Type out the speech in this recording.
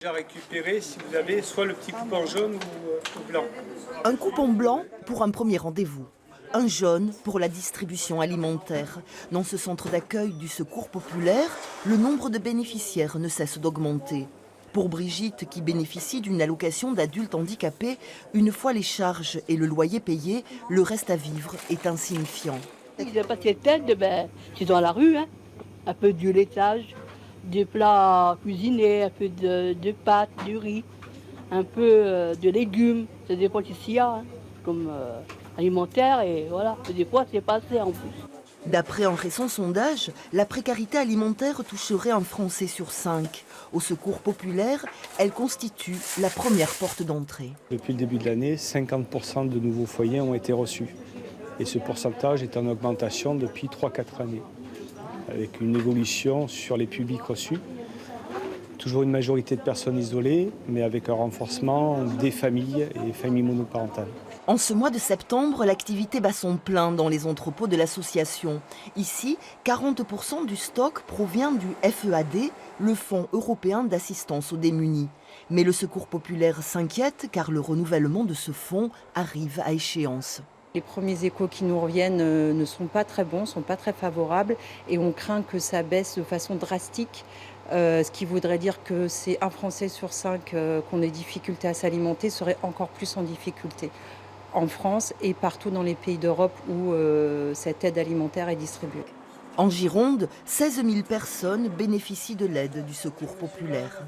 Déjà récupéré si vous avez soit le petit coupon jaune ou blanc. Un coupon blanc pour un premier rendez-vous. Un jaune pour la distribution alimentaire. Dans ce centre d'accueil du Secours populaire, le nombre de bénéficiaires ne cesse d'augmenter. Pour Brigitte, qui bénéficie d'une allocation d'adulte handicapé, une fois les charges et le loyer payés, le reste à vivre est insignifiant. Il n'a pas cette aide, c'est dans la rue, hein. Un peu du laitage, des plats cuisinés, un peu de pâtes, du riz, un peu de légumes. Ça dépend s'il y a, hein, comme alimentaire, et voilà. Et des fois, c'est pas assez en plus. D'après un récent sondage, la précarité alimentaire toucherait un Français sur 5. Au Secours populaire, elle constitue la première porte d'entrée. Depuis le début de l'année, 50% de nouveaux foyers ont été reçus. Et ce pourcentage est en augmentation depuis 3-4 années, avec une évolution sur les publics reçus. Toujours une majorité de personnes isolées, mais avec un renforcement des familles et familles monoparentales. En ce mois de septembre, l'activité bat son plein dans les entrepôts de l'association. Ici, 40% du stock provient du FEAD, le Fonds européen d'assistance aux démunis. Mais le Secours populaire s'inquiète car le renouvellement de ce fonds arrive à échéance. Les premiers échos qui nous reviennent ne sont pas très bons, ne sont pas très favorables et on craint que ça baisse de façon drastique, ce qui voudrait dire que c'est un Français sur 5 qu'on ait difficulté à s'alimenter serait encore plus en difficulté en France et partout dans les pays d'Europe où cette aide alimentaire est distribuée. En Gironde, 16 000 personnes bénéficient de l'aide du Secours populaire.